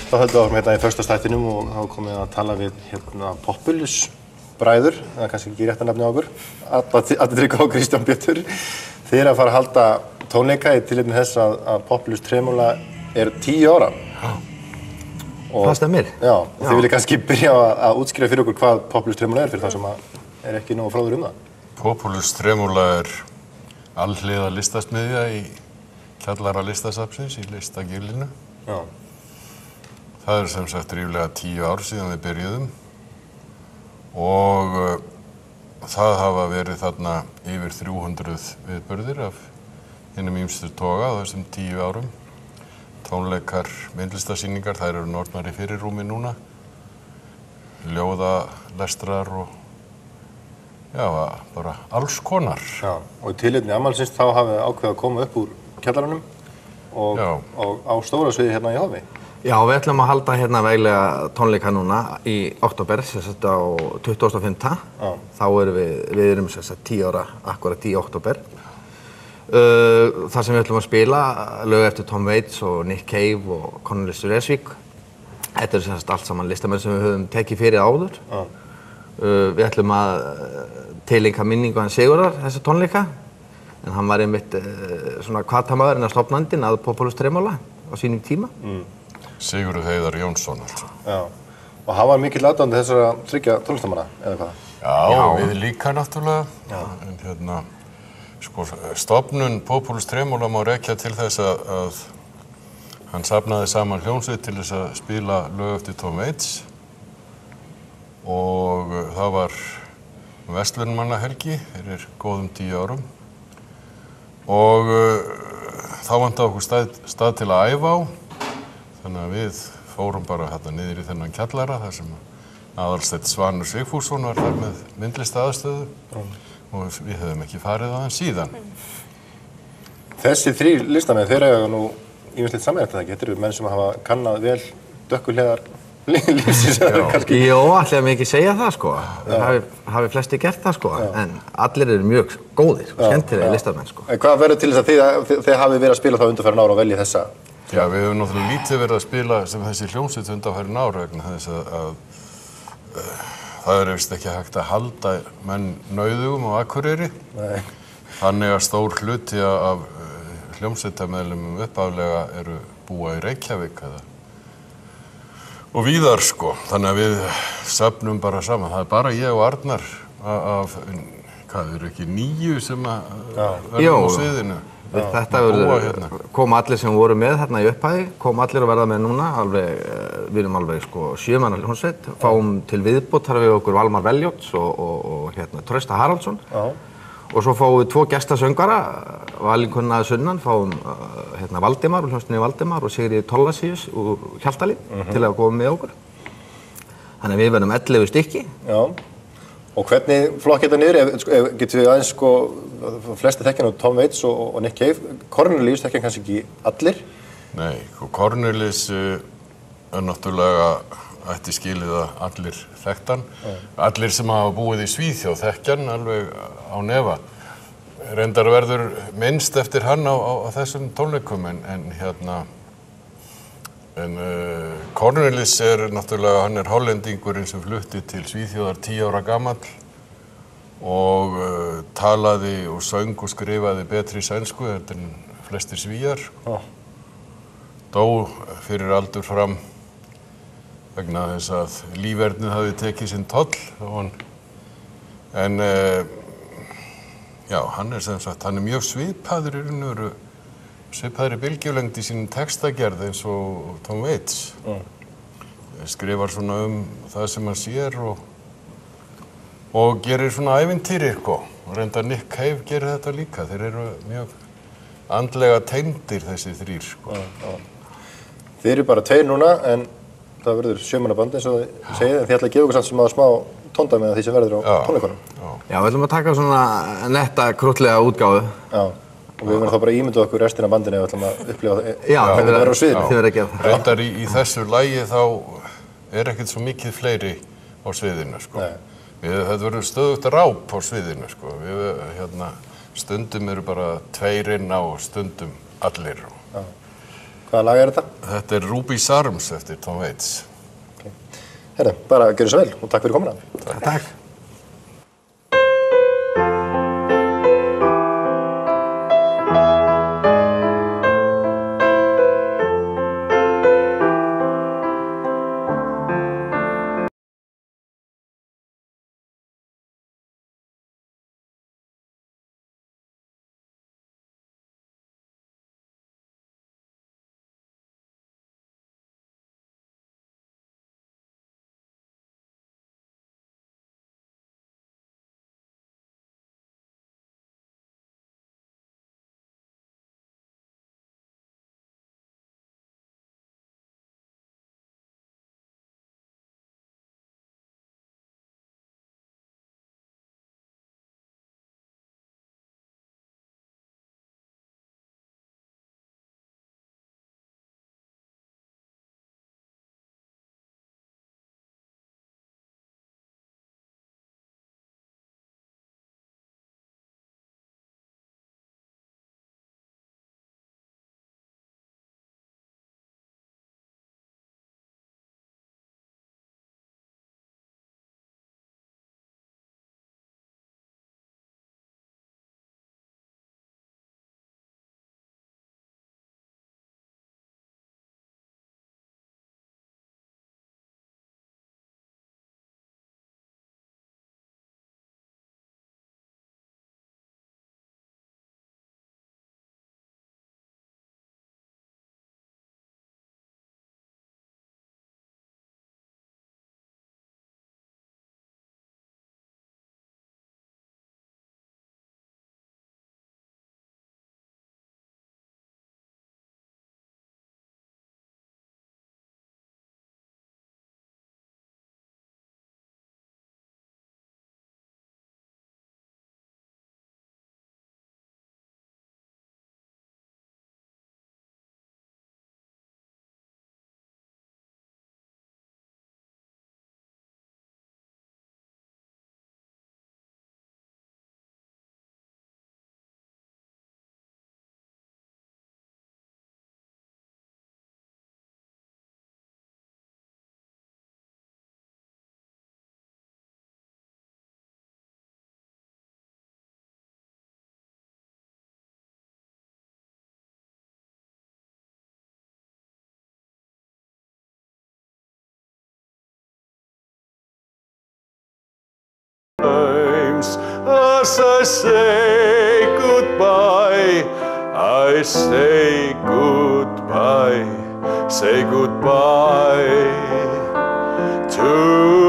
Þá höldum við áfram hérna í föstudagstættinum og þá komum við að tala við Populus bræður, það er kannski ekki rétt að nefna á okkur, Addi Tryggva og Kristján Björtur. Þið eru að fara að halda tónleika í tilefni þess að Populus Tremóla er 10 ára. Það stemmir. Já, þið viljið kannski byrja að útskýra fyrir okkur hvað Populus Tremóla er fyrir það sem er ekki nógu fróður það. Populus Tremóla er alhliða listasmiðja í kjallara listasafnsins í Listagilinu. Já. Það er sem sagt ríflega 10 ár síðan við byrjuðum og það hafa verið þarna yfir 300 viðburðir af hinum ýmstu toga á þessum 10 árum. Tónleikar, myndlistarsýningar, þær eru nornar í fyrirrúmi núna, ljóðalestrar og já, bara alls konar. Já, og í tilefni afmælisins þá hafið ákveðið að koma upp úr kjallaranum og á stóra sviði hérna í Hofi. Já, við ætlum að halda hérna veglega tónleika núna í október, sérstætt á 25. Þá erum við erum sérstætt 10 ára, akkurat í október. Þar sem við ætlum að spila lög eftir Tom Waits og Nick Cave og Cornelis Vreeswijk. Þetta er sérstætt allt saman listamenn sem við höfum tekið fyrir áður. Við ætlum að tileinka minningu hans Sigurðar þessa tónleika. En hann var einmitt svona hvatamaðurinn að stofnandinn að Populus Tremóla á sínum tíma. Sigurður Heiðar Jónsson altså. Já, og hann var mikill aðdáandi þessara þriggja tónlistamanna, eða hvað? Já, við líka náttúrulega. En sko, stofnun Populus Tremóla má rekja til þess að hann safnaði saman hljómsveit til þess að spila lög eftir Tom Waits og það var verslunarmannahelgi fyrir góðum 10 árum og þá vantaði okkur stað til að æfa á. Þannig að við fórum bara hérna niður í þennan kjallara þar sem Aðalsteinn Svanur Sigfússon var þar með myndlistaaðstöðu og við höfum ekki farið á þann síðan. Þessi 3 listamenn, þeir eiga nú ýmislegt sameiginlegt, það getur menn sem hafa kannað vel dökkuhliðar lífsins kannski. Jó, ætli að mig ekki segja það sko. Hafi flesti gert það sko, en allir eru mjög góðir og skemmtilegir listamenn sko. En hvað verður til þess að þið hafið verið að spila þá undanfarin ára og veljið þessa? Já, við höfum náttúrulega lítið verið að spila sem þessi hljómsveit undanfarin ára vegna þess að það er vist ekki hægt að halda menn nauðugum á Akureyri. Nei. Þannig að stór hluti af hljómsveitameðlumum upphaflega eru búa í Reykjavík og víðar sko. Þannig að við söfnum bara saman. Það er bara ég og Arnar af, hvað eru ekki 9 sem verðum á sviðinu? Þetta kom allir sem voru með hérna í upphæði, kom allir að verða með núna, við erum alveg sko 7 manna hljómsveit, fáum til viðbót þar við okkur Valmar Veljóts og Trausta Haraldsson og svo fáum við 2 gestasöngvara, Valinkunna Sunnan, fáum Valdimar, hljómsveitinni Valdimar og Sigríði Tollasíus úr Hjaltalín til að koma með okkur. Þannig að við verðum 11 stykki. Já. Og hvernig flokk þetta niður, getur við aðeins sko, flesti þekkja nú Tom Waits og Nick Cave, Cornelis þekkja kannski ekki allir? Nei, Cornelis er náttúrulega ætti skilið að allir þekktan. Allir sem hafa búið í Svíþjóð þekkjan alveg á nefa. Reyndar verður minnst eftir hann á þessum tónleikum en Cornelis er náttúrulega, hann er hollendingurinn sem flutti til Svíþjóðar 10 ára gamall og talaði og söng og skrifaði betri sænsku en flestir Svíar. Dó fyrir aldur fram vegna þess að lífernið hafði tekið sinn toll. En já, hann er sem sagt, hann er mjög svipaður í raun og veru. Svipaðri bylgjulengd í sínum textagerð eins og Tom Waits. Skrifar svona það sem hann sér og gerir svona ævintýri og reyndar Nick Cave gerir þetta líka. Þeir eru mjög andlega tengdir þessi 3 sko. Þið eru bara 2 núna en það verður 7 manna band eins og þið segið, en þið ætla að gefa okkur samt sem að smá tónda með því sem verður á tónleikunum. Já, við ætlum að taka svona netta krúttlega útgáfu. Já. Og við verðum þá bara ímynda okkur restina af bandinu og ætlum að upplifa hvernig það verður á sviðinu. Þið verður að gera það. Reyndar í þessu lagi þá er ekkert svo mikið fleiri á sviðinu sko. Þetta verður stöðugt ráp á sviðinu sko. Stundum eru bara 2 inn á og stundum allir. Hvaða lag er þetta? Þetta er Ruby's Arms eftir Tom Waits. Herra, bara gjörðu svo vel og takk fyrir komuna. Takk. As I say goodbye, I say goodbye to